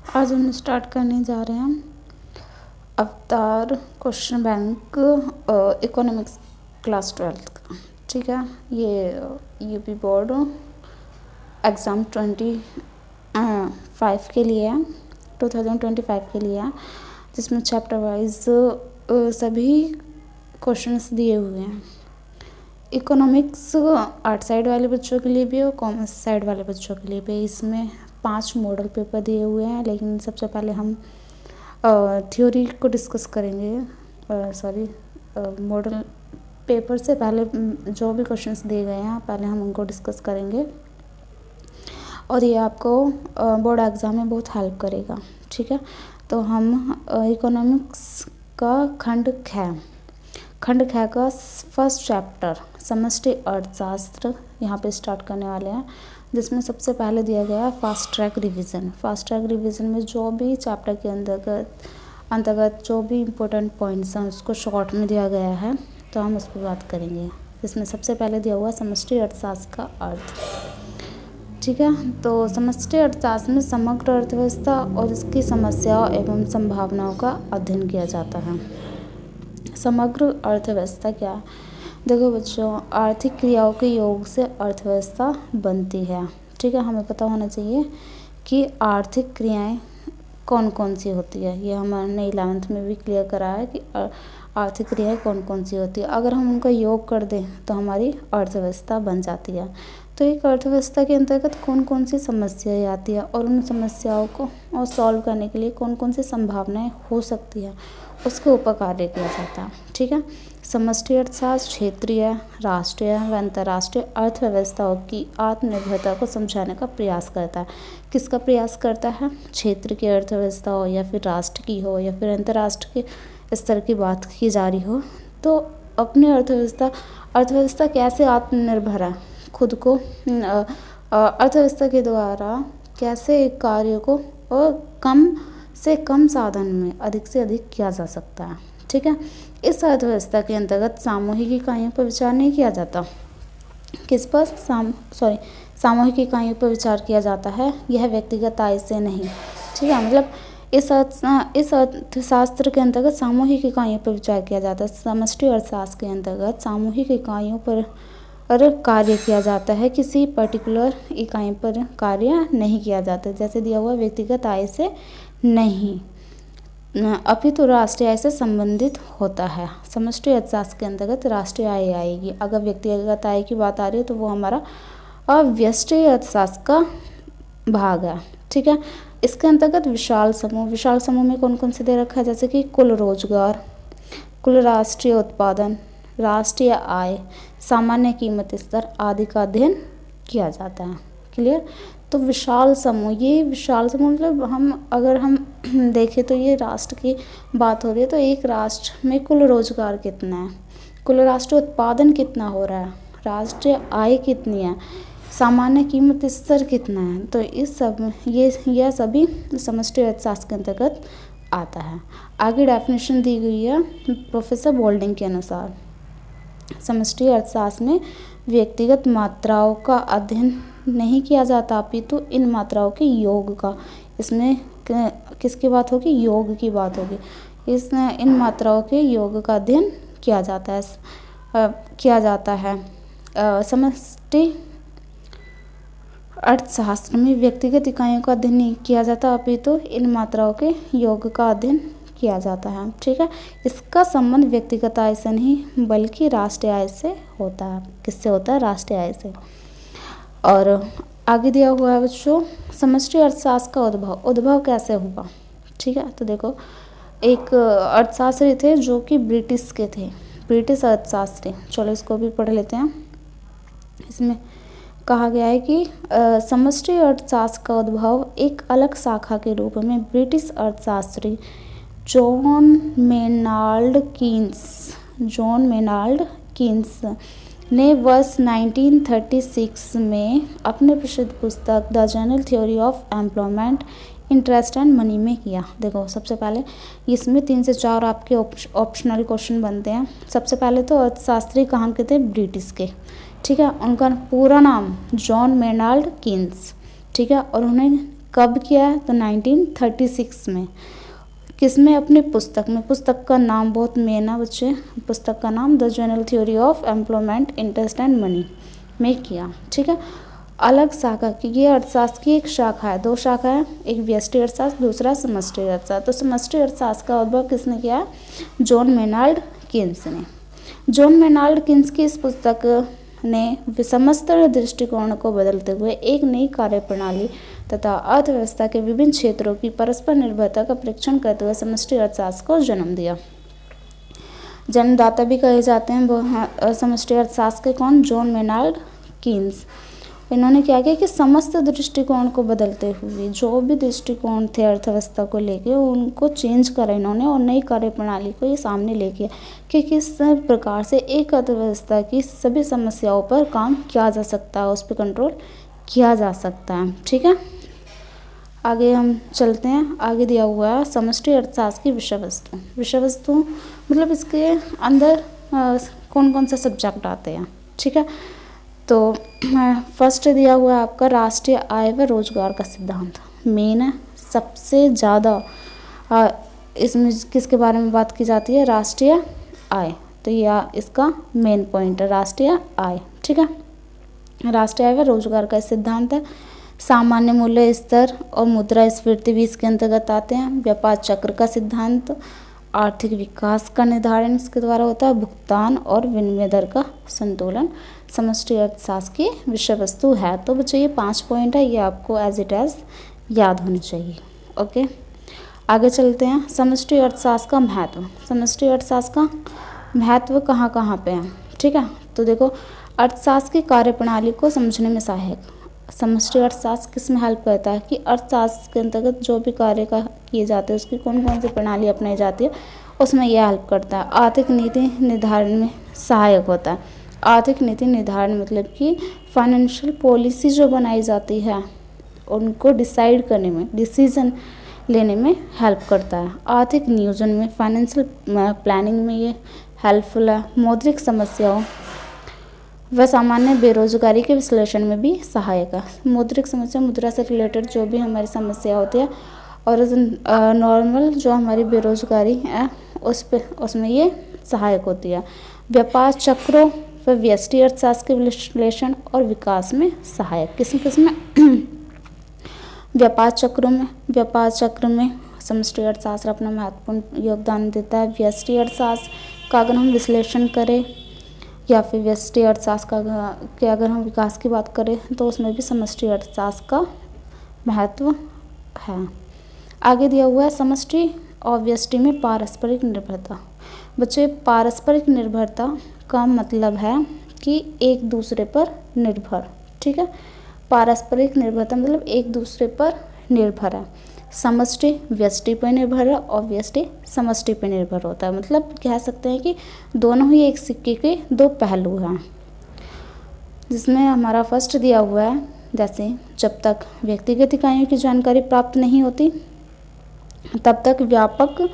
आज हम स्टार्ट करने जा रहे हैं अवतार क्वेश्चन बैंक इकोनॉमिक्स क्लास 12 का। ठीक है, ये यूपी बोर्ड एग्ज़ाम 25 के लिए है, 2025 के लिए है, जिसमें चैप्टर वाइज सभी क्वेश्चंस दिए हुए हैं। इकोनॉमिक्स आर्ट साइड वाले बच्चों के लिए भी और कॉमर्स साइड वाले बच्चों के लिए भी। इसमें 5 मॉडल पेपर दिए हुए हैं, लेकिन सबसे पहले हम थ्योरी को डिस्कस करेंगे। मॉडल पेपर से पहले जो भी क्वेश्चंस दिए गए हैं पहले हम उनको डिस्कस करेंगे, और ये आपको बोर्ड एग्ज़ाम में बहुत हेल्प करेगा। ठीक है, तो हम इकोनॉमिक्स का खंड ख का फर्स्ट चैप्टर समष्टि अर्थशास्त्र यहाँ पे स्टार्ट करने वाले हैं, जिसमें सबसे पहले दिया गया है fast track revision. Fast track revision में जो भी चैप्टर के अंतर्गत जो भी इम्पोर्टेंट पॉइंट्स हैं उसको शॉर्ट में दिया गया है, तो हम उस पर बात करेंगे। जिसमें सबसे पहले दिया हुआ समष्टि अर्थशास्त्र का अर्थ। ठीक है, तो समष्टि अर्थशास्त्र में समग्र अर्थव्यवस्था और इसकी समस्याओं एवं संभावनाओं का अध्ययन किया जाता है। समग्र अर्थव्यवस्था क्या है? देखो बच्चों, आर्थिक क्रियाओं के योग से अर्थव्यवस्था बनती है। ठीक है, हमें पता होना चाहिए कि आर्थिक क्रियाएं कौन कौन सी होती है। ये हमने 11th में भी क्लियर करा है कि आर्थिक क्रियाएं कौन कौन सी होती है। अगर हम उनका योग कर दें तो हमारी अर्थव्यवस्था बन जाती है। तो एक अर्थव्यवस्था के अंतर्गत कौन कौन सी समस्याएं आती है और उन समस्याओं को और सॉल्व करने के लिए कौन कौन सी संभावनाएं हो सकती है, उसके ऊपर कार्य किया जाता है। ठीक है, समष्टि अर्थशास्त्र क्षेत्रीय, राष्ट्रीय व अंतर्राष्ट्रीय अर्थव्यवस्थाओं की आत्मनिर्भरता को समझाने का प्रयास करता है। किसका प्रयास करता है? क्षेत्र की अर्थव्यवस्था हो या फिर राष्ट्र की हो या फिर अंतर्राष्ट्र के स्तर की बात की जा रही हो, तो अपनी अर्थव्यवस्था कैसे आत्मनिर्भर है, खुद को अर्थव्यवस्था के द्वारा कैसे एक कार्य को और कम से कम साधन में अधिक से अधिक किया जा सकता है। ठीक है, इस अर्थव्यवस्था के अंतर्गत सामूहिक इकाइयों पर विचार नहीं किया जाता। किस पर? सामूहिक इकाइयों पर विचार किया जाता है, यह व्यक्तिगत आय से नहीं। ठीक है, मतलब इस अर्थशास्त्र के अंतर्गत सामूहिक इकाइयों पर विचार किया जाता है। समष्टि अर्थशास्त्र के अंतर्गत सामूहिक इकाइयों पर कार्य किया जाता है, किसी पर्टिकुलर इकाई पर कार्य नहीं किया जाता। जैसे दिया हुआ व्यक्तिगत आय से नहीं, अपितु राष्ट्रीय आय से संबंधित होता है। समष्टि अर्थशास्त्र के अंतर्गत राष्ट्रीय आय आएगी। अगर व्यक्तिगत आय की बात आ रही है तो वो हमारा व्यष्टि अर्थशास्त्र का भाग है। ठीक है, इसके अंतर्गत विशाल समूह में कौन कौन से दे रखा है? जैसे कि कुल रोजगार, कुल राष्ट्रीय उत्पादन, राष्ट्रीय आय, सामान्य कीमत स्तर आदि का अध्ययन किया जाता है। क्लियर? तो विशाल समूह मतलब अगर हम देखें तो ये राष्ट्र की बात हो रही है, तो एक राष्ट्र में कुल रोजगार कितना है, कुल राष्ट्रीय उत्पादन कितना हो रहा है, राष्ट्रीय आय कितनी है, सामान्य कीमत स्तर कितना है, तो इस सब यह सभी समष्टि अर्थशास्त्र के अंतर्गत आता है। आगे डेफिनेशन दी गई है प्रोफेसर बोल्डिंग के अनुसार। समष्टि अर्थशास्त्र में व्यक्तिगत मात्राओं का अध्ययन नहीं किया जाता, अपितु इन मात्राओं के योग का। इसमें किसकी बात होगी? योग की बात होगी। इन मात्राओं के योग का अध्ययन किया जाता है। समष्टि अर्थशास्त्र में व्यक्तिगत इकाइयों का अध्ययन नहीं किया जाता, अपितु इन मात्राओं के योग का अध्ययन किया जाता है। ठीक है, इसका संबंध व्यक्तिगत आय से नहीं बल्कि राष्ट्रीय आय से होता है। किससे होता है? राष्ट्रीय आय से। और आगे दिया हुआ है बच्चों समष्टि अर्थशास्त्र का उद्भव कैसे हुआ। ठीक है, तो देखो एक अर्थशास्त्री थे जो कि ब्रिटिश के थे, ब्रिटिश अर्थशास्त्री। चलो इसको भी पढ़ लेते हैं। इसमें कहा गया है कि समष्टि अर्थशास्त्र का उद्भव एक अलग शाखा के रूप में ब्रिटिश अर्थशास्त्री जॉन मेनाल्ड कीन्स ने वर्ष 1936 में अपने प्रसिद्ध पुस्तक the general theory of employment, interest and money में किया। देखो सबसे पहले इसमें 3 से 4 आपके ऑप्शनल क्वेश्चन बनते हैं। सबसे पहले तो अर्थशास्त्री कहाँ के थे? ब्रिटिश के। ठीक है, उनका पूरा नाम जॉन मेनाल्ड कीन्स। ठीक है, और उन्हें कब किया है? तो 1936 में। किसमें? अपनी पुस्तक में। पुस्तक का नाम बहुत मेन है बच्चे, पुस्तक का नाम the general theory of employment, interest and money में किया। ठीक है। अलग शाखा की, ये अर्थशास्त्र की एक शाखा है, दो शाखा है, एक व्यष्टि अर्थशास्त्र, दूसरा समष्टि अर्थशास्त्र। तो समष्टि अर्थशास्त्र का उद्भव किसने किया है? जॉन मेनाल्ड केन्स ने। जॉन मेनाल्ड केन्स की इस पुस्तक ने समस्त दृष्टिकोण को बदलते हुए एक नई कार्यप्रणाली तथा अर्थव्यवस्था के विभिन्न क्षेत्रों की परस्पर निर्भरता का परीक्षण करते हुए समष्टि अर्थशास्त्र को जन्म दिया। जन्मदाता भी कहे जाते हैं वो समष्टि अर्थशास्त्र के कौन? John Maynard Keynes. इन्होंने क्या किया कि समस्त दृष्टिकोण को बदलते हुए जो भी दृष्टिकोण थे अर्थव्यवस्था को लेके उनको चेंज करा इन्होंने और नई कार्यप्रणाली को ये सामने लेके कि किस प्रकार से एक अर्थव्यवस्था की सभी समस्याओं पर काम किया जा सकता है, उस पर कंट्रोल किया जा सकता है। ठीक है। आगे हम चलते हैं। आगे दिया हुआ है समष्टि अर्थशास्त्र की विषय वस्तु। विषय वस्तु मतलब इसके अंदर कौन कौन से सब्जेक्ट आते हैं। ठीक है। तो फर्स्ट दिया हुआ है आपका राष्ट्रीय आय व रोजगार का सिद्धांत, मेन है सबसे ज़्यादा। इसमें किसके बारे में बात की जाती है? राष्ट्रीय आय। तो यह इसका मेन पॉइंट है, राष्ट्रीय आय। ठीक है। राष्ट्रीय आय व रोजगार का सिद्धांत है। सामान्य मूल्य स्तर और मुद्रास्फीति भी इसके अंतर्गत आते हैं। व्यापार चक्र का सिद्धांत, आर्थिक विकास का निर्धारण इसके द्वारा होता है। भुगतान और विनिमय दर का संतुलन समष्टि अर्थशास्त्र की विषय वस्तु है। तो बच्चों ये 5 पॉइंट है, ये आपको एज इट एज याद होनी चाहिए। ओके। आगे चलते हैं। समष्टि अर्थशास्त्र का महत्व। समष्टि अर्थशास्त्र का महत्व कहाँ कहाँ पे है? ठीक है। तो देखो, अर्थशास्त्र की कार्यप्रणाली को समझने में सहायक। समष्टि अर्थशास्त्र किस में हेल्प करता है कि अर्थशास्त्र के अंतर्गत जो भी कार्य का किए जाते हैं उसकी कौन कौन सी प्रणाली अपनाई जाती है उसमें यह हेल्प करता है। आर्थिक नीति निर्धारण में सहायक होता है। आर्थिक नीति निर्धारण मतलब कि फाइनेंशियल पॉलिसी जो बनाई जाती है उनको डिसाइड करने में, डिसीजन लेने में हेल्प करता है। आर्थिक नियोजन में, फाइनेंशियल प्लानिंग में ये हेल्पफुल है। मौद्रिक समस्याओं व सामान्य बेरोजगारी के विश्लेषण में भी सहायक है। मौद्रिक समस्या, मुद्रा से रिलेटेड जो भी हमारी समस्या होती है और नॉर्मल जो हमारी बेरोजगारी है उसमें ये सहायक होती है। व्यापार चक्रों व व्यष्टि अर्थशास्त्र के विश्लेषण और विकास में सहायक। किस में? व्यापार चक्र में समष्टि अर्थशास्त्र अपना महत्वपूर्ण योगदान देता है। व्यष्टि अर्थशास्त्र का अगर हम विश्लेषण करें या फिर व्यष्टि अर्थशास्त्र के अगर हम विकास की बात करें तो उसमें भी समष्टि अर्थशास्त्र का महत्व है। आगे दिया हुआ है समष्टि और व्यष्टि में पारस्परिक निर्भरता। बच्चे, पारस्परिक निर्भरता का मतलब है कि एक दूसरे पर निर्भर। ठीक है। पारस्परिक निर्भरता मतलब एक दूसरे पर निर्भर है। समष्टि व्यष्टि पर निर्भर है और व्यष्टि समष्टि पर निर्भर होता है। मतलब कह सकते हैं कि दोनों ही एक सिक्के के दो पहलू हैं। जिसमें हमारा फर्स्ट दिया हुआ है, जैसे जब तक व्यक्तिगत इकाइयों की जानकारी प्राप्त नहीं होती तब तक व्यापक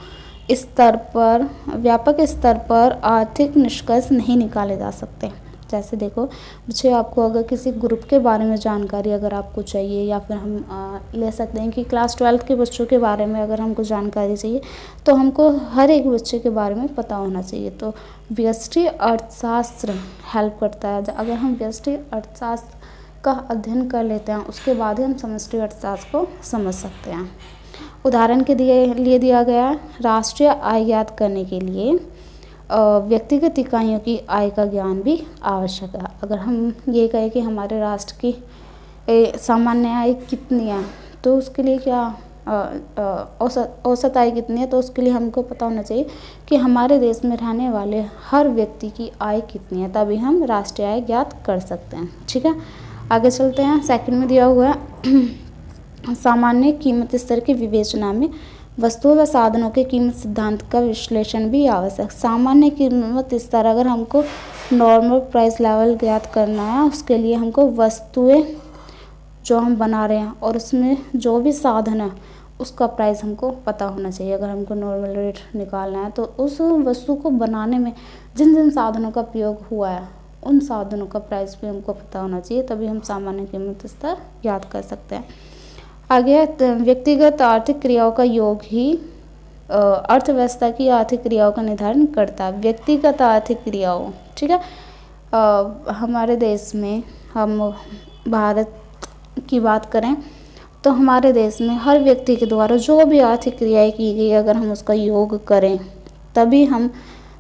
स्तर पर आर्थिक निष्कर्ष नहीं निकाले जा सकते। जैसे देखो बच्चे, आपको अगर किसी ग्रुप के बारे में जानकारी अगर आपको चाहिए या फिर हम ले सकते हैं कि क्लास 12 के बच्चों के बारे में अगर हमको जानकारी चाहिए तो हमको हर एक बच्चे के बारे में पता होना चाहिए। तो व्यष्टि अर्थशास्त्र हेल्प करता है। अगर हम व्यष्टि अर्थशास्त्र का अध्ययन कर लेते हैं उसके बाद ही हम समष्टि अर्थशास्त्र को समझ सकते हैं। उदाहरण के लिए दिया गया है, राष्ट्रीय आय ज्ञात करने के लिए व्यक्तिगत इकाइयों की आय का ज्ञान भी आवश्यक है। अगर हम ये कहें कि हमारे राष्ट्र की सामान्य आय कितनी है तो उसके लिए क्या औसत आय कितनी है, तो उसके लिए हमको पता होना चाहिए कि हमारे देश में रहने वाले हर व्यक्ति की आय कितनी है, तभी हम राष्ट्रीय आय ज्ञात कर सकते हैं। ठीक है। आगे चलते हैं। सेकंड में दिया हुआ है सामान्य कीमत स्तर की विवेचना में वस्तुओं व साधनों के कीमत सिद्धांत का विश्लेषण भी आवश्यक। सामान्य कीमत स्तर, अगर हमको नॉर्मल प्राइस लेवल ज्ञात करना है उसके लिए हमको वस्तुएं जो हम बना रहे हैं और उसमें जो भी साधन है उसका प्राइस हमको पता होना चाहिए। अगर हमको नॉर्मल रेट निकालना है तो उस वस्तु को बनाने में जिन जिन साधनों का प्रयोग हुआ है उन साधनों का प्राइस भी हमको पता होना चाहिए, तभी हम सामान्य कीमत स्तर याद कर सकते हैं। आगे है व्यक्तिगत आर्थिक क्रियाओं का योग ही अर्थव्यवस्था की आर्थिक क्रियाओं का निर्धारण करता है। व्यक्तिगत आर्थिक क्रियाओं, ठीक है। हमारे देश में हम भारत की बात करें तो हमारे देश में हर व्यक्ति के द्वारा जो भी आर्थिक क्रियाएं की गई, अगर हम उसका योग करें तभी हम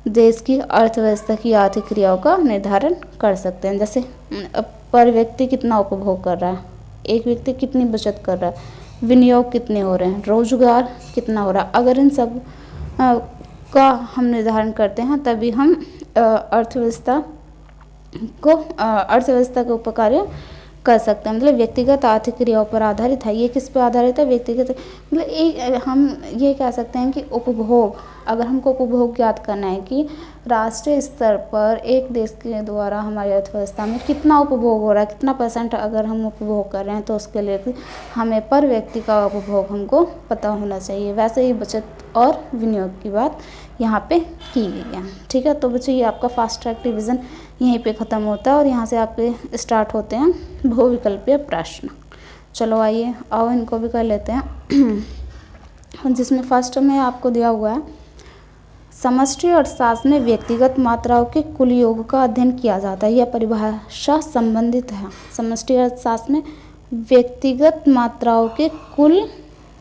देश की अर्थव्यवस्था की आर्थिक क्रियाओं का निर्धारण कर सकते हैं। जैसे पर व्यक्ति कितना उपभोग कर रहा है, एक व्यक्ति कितनी बचत कर रहा है, विनियोग कितने हो रहे हैं, रोजगार कितना हो रहा है। अगर इन सब का हम निर्धारण करते हैं तभी हम अर्थव्यवस्था के ऊपर कार्य कर सकते हैं। मतलब व्यक्तिगत आर्थिक क्रियाओं पर आधारित है। ये किस पर आधारित है? व्यक्तिगत, मतलब एक हम ये कह सकते हैं कि उपभोग, अगर हमको उपभोग ज्ञात करना है कि राष्ट्रीय स्तर पर एक देश के द्वारा हमारी अर्थव्यवस्था में कितना उपभोग हो रहा है, कितना % अगर हम उपभोग कर रहे हैं, तो उसके लिए हमें पर व्यक्ति का उपभोग हमको पता होना चाहिए। वैसे ही बचत और विनियोग की बात यहाँ पे की गई है, ठीक है। तो बच्चों ये आपका फास्ट ट्रैक रिवीजन यहीं पे ख़त्म होता है और यहाँ से आपके स्टार्ट होते हैं बहुविकल्पीय प्रश्न। चलो आइए आओ इनको भी कर लेते हैं। जिसमें फर्स्ट में आपको दिया हुआ है समष्टि अर्थशास्त्र में व्यक्तिगत मात्राओं के कुल योग का अध्ययन किया जाता है। यह परिभाषा संबंधित है। समष्टि अर्थशास्त्र में व्यक्तिगत मात्राओं के कुल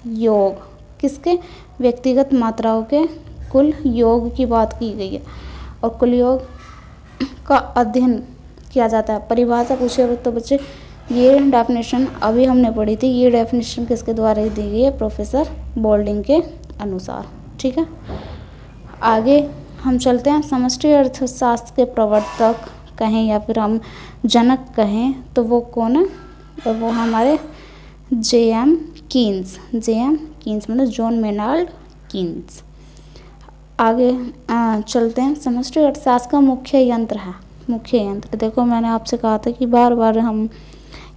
योग, किसके? व्यक्तिगत मात्राओं के कुल योग की बात की गई है और कुल योग का अध्ययन किया जाता है। परिभाषा पूछे तो बच्चे ये डेफिनेशन अभी हमने पढ़ी थी। ये डेफिनेशन किसके द्वारा दी गई है? प्रोफेसर बोल्डिंग के अनुसार, ठीक है। आगे हम चलते हैं। समष्टि अर्थशास्त्र के प्रवर्तक कहें या फिर हम जनक कहें तो वो कौन है? और वो हमारे J.M. कीन्स। J.M. कीन्स मतलब जॉन मेनाल्ड कीन्स। आगे चलते हैं। समष्टि अर्थशास्त्र का मुख्य यंत्र है। मुख्य यंत्र देखो, मैंने आपसे कहा था कि बार बार हम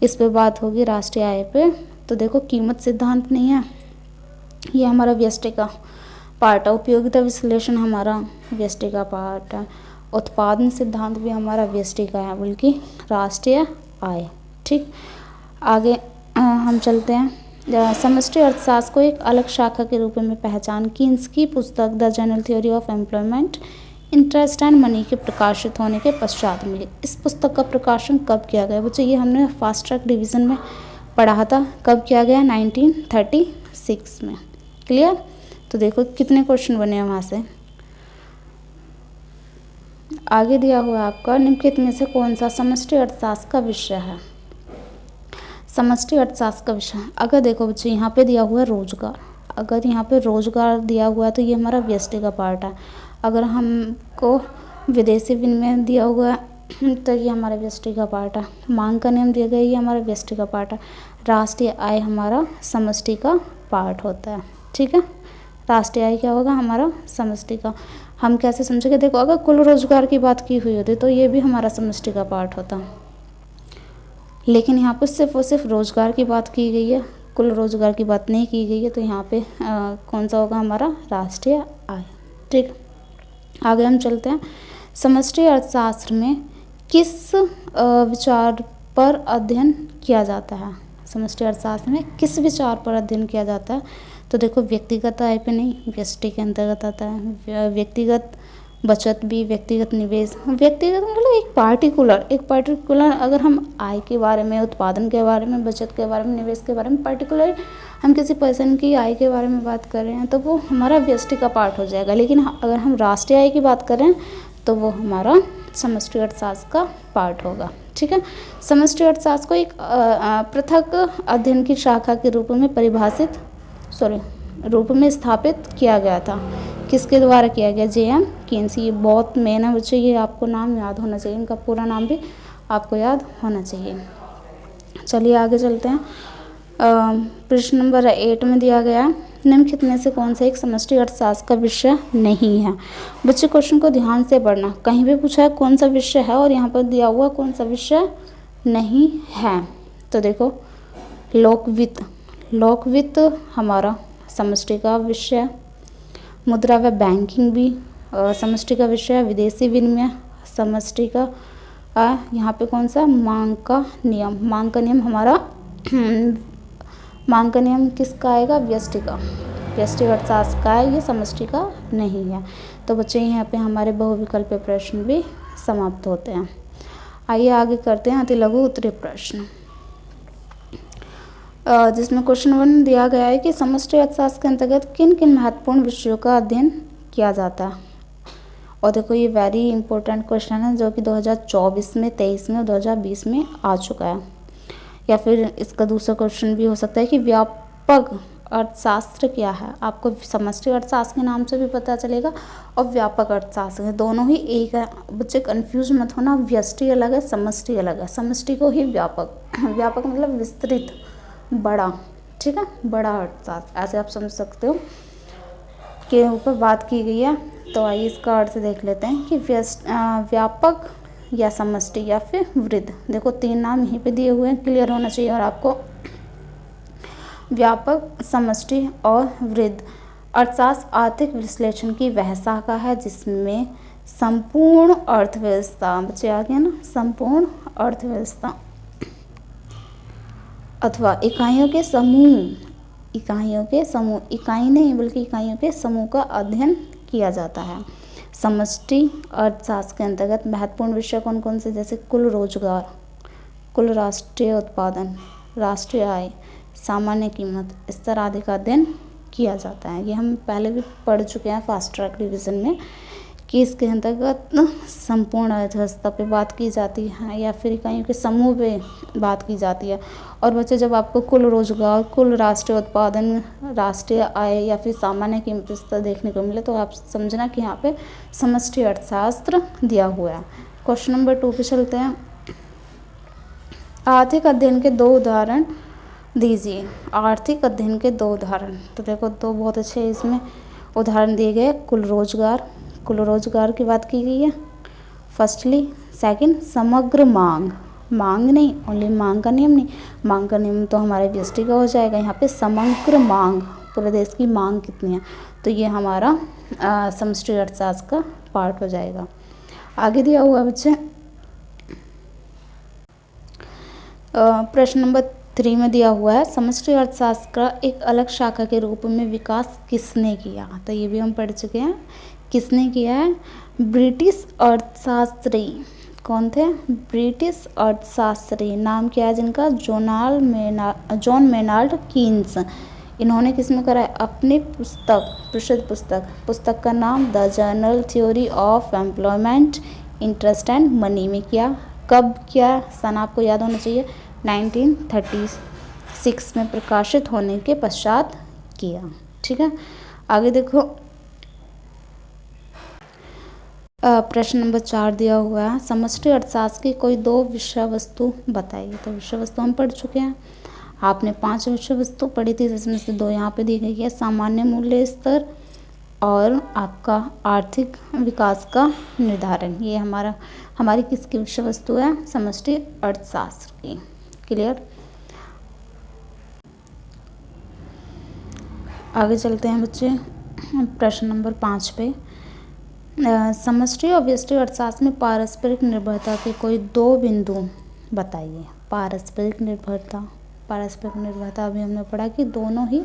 इस पे बात होगी राष्ट्रीय आय पे। तो देखो कीमत सिद्धांत नहीं है, ये हमारा व्यष्टि का पार्ट है। उपयोगिता विश्लेषण हमारा व्यष्टि का पार्ट है। उत्पादन सिद्धांत भी हमारा व्यष्टि का है, बल्कि राष्ट्रीय आय, ठीक। आगे हम चलते हैं। समष्टि अर्थशास्त्र को एक अलग शाखा के रूप में पहचान कीन्स की पुस्तक the general theory of employment, interest and money के प्रकाशित होने के पश्चात मिली। इस पुस्तक का प्रकाशन कब किया गया? बच्चों ये हमने फास्ट ट्रैक डिवीज़न में पढ़ा था। कब किया गया? 1936 में। क्लियर? तो देखो कितने क्वेश्चन बने हैं वहाँ से। आगे दिया हुआ आपका निम्नलिखित में से कौन सा समष्टि अर्थशास्त्र का विषय है? समष्टि अर्थशास्त्र का विषय, अगर देखो बच्चों यहाँ पे दिया हुआ है रोजगार। अगर यहाँ पे रोजगार दिया हुआ है तो ये हमारा व्यष्टि का पार्ट है। अगर हमको विदेशी विनिमय दिया हुआ है तो ये हमारा व्यष्टि का पार्ट है। मांग का नियम दिया गया, ये हमारा व्यष्टि का पार्ट है। राष्ट्रीय आय हमारा समष्टि का पार्ट होता है, ठीक है। राष्ट्रीय आय क्या होगा? हमारा समष्टि का। हम कैसे समझेंगे? देखो अगर कुल रोजगार की बात की हुई होती तो ये भी हमारा समष्टि का पार्ट होता, लेकिन यहाँ पर सिर्फ और सिर्फ रोजगार की बात की गई है, कुल रोजगार की बात नहीं की गई है। तो यहाँ पे कौन सा होगा? हमारा राष्ट्रीय आय, ठीक। आगे हम चलते हैं। समष्टि अर्थशास्त्र में किस विचार पर अध्ययन किया जाता है? समष्टि अर्थशास्त्र में किस विचार पर अध्ययन किया जाता है? तो देखो व्यक्तिगत आय पे नहीं, व्यष्टि के अंतर्गत आता है। व्यक्तिगत बचत भी, व्यक्तिगत निवेश, व्यक्तिगत मतलब एक पार्टिकुलर अगर हम आय के बारे में, उत्पादन के बारे में, बचत के बारे में, निवेश के बारे में पर्टिकुलर हम किसी पर्सन की आय के बारे में बात कर रहे हैं तो वो हमारा व्यष्टि का पार्ट हो जाएगा। लेकिन अगर हम राष्ट्रीय आय की बात करें तो वो हमारा समष्टि अर्थशास्त्र का पार्ट होगा, ठीक है। समष्टि अर्थशास्त्र को एक पृथक अध्ययन की शाखा के रूप में स्थापित किया गया था। किसके द्वारा किया गया? J.M. कीन्स। ये बहुत मेन है बच्चों, ये आपको नाम याद होना चाहिए, इनका पूरा नाम भी आपको याद होना चाहिए। चलिए आगे चलते हैं। प्रश्न नंबर 8 में दिया गया निम्नलिखित में से कौन सा एक समष्टि अर्थशास्त्र का विषय नहीं है? बच्चे क्वेश्चन को ध्यान से पढ़ना, कहीं भी पूछा है कौन सा विषय है और यहाँ पर दिया हुआ कौन सा विषय नहीं है। तो देखो लोक वित्त हमारा समष्टि का विषय, मुद्रा व बैंकिंग भी समष्टि का विषय, विदेशी विनिमय समष्टि का। यहाँ पे कौन सा? मांग का नियम हमारा मांग का नियम किसका आएगा? व्यष्टि का। व्यष्टि अर्थशास्त्र का है, ये समष्टि का नहीं है। तो बच्चे यहाँ पे हमारे बहुविकल्पीय प्रश्न भी समाप्त होते हैं। आइए आगे करते हैं अति लघु उत्तरीय प्रश्न, जिसमें क्वेश्चन 1 दिया गया है कि समष्टि अर्थशास्त्र के अंतर्गत किन किन महत्वपूर्ण विषयों का अध्ययन किया जाता है। और देखो ये वेरी इंपॉर्टेंट क्वेश्चन है जो कि 2024 में, 23 में और 2020 में आ चुका है। या फिर इसका दूसरा क्वेश्चन भी हो सकता है कि व्यापक अर्थशास्त्र क्या है। आपको समष्टि अर्थशास्त्र के नाम से भी पता चलेगा और व्यापक अर्थशास्त्र, दोनों ही एक है। बच्चे कंफ्यूज मत होना, व्यष्टि अलग है, समष्टि अलग है। समष्टि को ही व्यापक, व्यापक मतलब विस्तृत, बड़ा, ठीक है, बड़ा अर्थशास्त्र ऐसे आप समझ सकते हो के ऊपर बात की गई है। तो आइए इसका अर्थ देख लेते हैं कि व्यापक या समष्टि या फिर वृद्ध। देखो 3 नाम यहीं पे दिए हुए हैं, क्लियर होना चाहिए और आपको। व्यापक, समष्टि और वृद्ध अर्थशास्त्र आर्थिक विश्लेषण की वह शाखा है जिसमें संपूर्ण अर्थव्यवस्था, बच्चे आ गया ना, संपूर्ण अर्थव्यवस्था अथवा इकाइयों के समूह, इकाई नहीं बल्कि इकाइयों के समूह का अध्ययन किया जाता है। समष्टि अर्थशास्त्र के अंतर्गत महत्वपूर्ण विषय कौन कौन से, जैसे कुल रोजगार, कुल राष्ट्रीय उत्पादन, राष्ट्रीय आय, सामान्य कीमत, स्तर आदि का अध्ययन किया जाता है। ये हम पहले भी पढ़ चुके हैं फास्ट ट्रैक रिवीजन में कि इसके अंतर्गत संपूर्ण अर्थव्यवस्था पे बात की जाती है या फिर इकाइयों के समूह पे बात की जाती है। और बच्चे जब आपको कुल रोजगार, कुल राष्ट्रीय उत्पादन, राष्ट्रीय आय या फिर सामान्य कीमत स्तर देखने को मिले तो आप समझना कि यहाँ पे समष्टि अर्थशास्त्र दिया हुआ है। क्वेश्चन नंबर 2 पे चलते हैं। आर्थिक अध्ययन के 2 उदाहरण दीजिए। आर्थिक अध्ययन के 2 उदाहरण, तो देखो 2 बहुत अच्छे इसमें उदाहरण दिए गए। कुल रोजगार की बात की गई है फर्स्टली। सेकंड, समग्र मांग, मांग नहीं ओनली मांग का नियम नहीं, मांग का नियम तो हमारे व्यष्टि का हो जाएगा। यहाँ पे समग्र मांग, पूरे देश की मांग कितनी है, तो ये हमारा समष्टि अर्थशास्त्र का पार्ट हो जाएगा। आगे दिया हुआ बच्चे प्रश्न नंबर 3 में दिया हुआ है समष्टि अर्थशास्त्र का एक अलग शाखा के रूप में विकास किसने किया। तो ये भी हम पढ़ चुके हैं, किसने किया है? ब्रिटिश अर्थशास्त्री। कौन थे? ब्रिटिश अर्थशास्त्री। नाम क्या है जिनका? John Maynard Keynes. इन्होंने किसमें करा है? अपनी प्रसिद्ध पुस्तक का नाम the general theory of employment, interest and money में किया। कब किया? सन आपको याद होना चाहिए, 1936 में प्रकाशित होने के पश्चात किया। ठीक है, आगे देखो प्रश्न नंबर 4 दिया हुआ है समष्टि अर्थशास्त्र की कोई 2 विषय वस्तु बताइए। तो विषय वस्तु हम पढ़ चुके हैं, आपने 5 विषय वस्तु पढ़ी थी जिसमें से 2 यहाँ पे दी गई है, सामान्य मूल्य स्तर और आपका आर्थिक विकास का निर्धारण। ये हमारी किसकी विषय वस्तु है? समष्टि अर्थशास्त्र की। क्लियर? आगे चलते हैं बच्चे प्रश्न नंबर 5 पे। समष्टि और व्यष्टि अर्थशास्त्र में पारस्परिक निर्भरता के कोई 2 बिंदु बताइए। पारस्परिक निर्भरता अभी हमने पढ़ा कि दोनों ही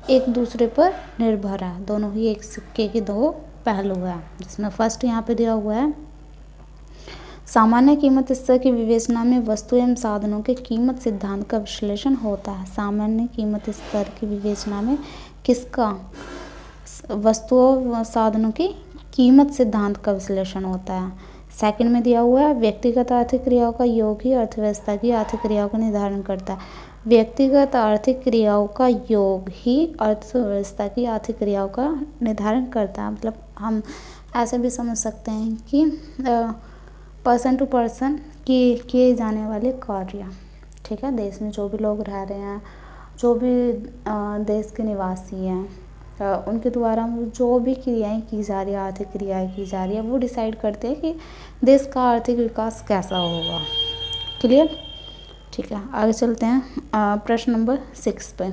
एक दूसरे पर निर्भर है, दोनों ही एक सिक्के के 2 पहलू है। जिसमें फर्स्ट यहाँ पे दिया हुआ है सामान्य कीमत स्तर की विवेचना में वस्तु एवं साधनों के कीमत सिद्धांत का विश्लेषण होता है। सामान्य कीमत स्तर की विवेचना में किसका? वस्तुओं व साधनों की कीमत सिद्धांत का विश्लेषण होता है। सेकंड में दिया हुआ है व्यक्तिगत आर्थिक क्रियाओं का योग ही अर्थव्यवस्था की आर्थिक क्रियाओं का निर्धारण करता है। व्यक्तिगत आर्थिक क्रियाओं का योग ही अर्थव्यवस्था की आर्थिक क्रियाओं का निर्धारण करता है। मतलब हम ऐसे भी समझ सकते हैं कि पर्सन टू पर्सन किए जाने वाले कार्य, ठीक है, देश में जो भी लोग रह रहे हैं, जो भी देश के निवासी हैं, उनके द्वारा जो भी क्रियाएं की जा रही है, आर्थिक क्रियाएं की जा रही है, वो डिसाइड करते हैं कि देश का आर्थिक विकास कैसा होगा। क्लियर? ठीक है, आगे चलते हैं प्रश्न नंबर 6 पे।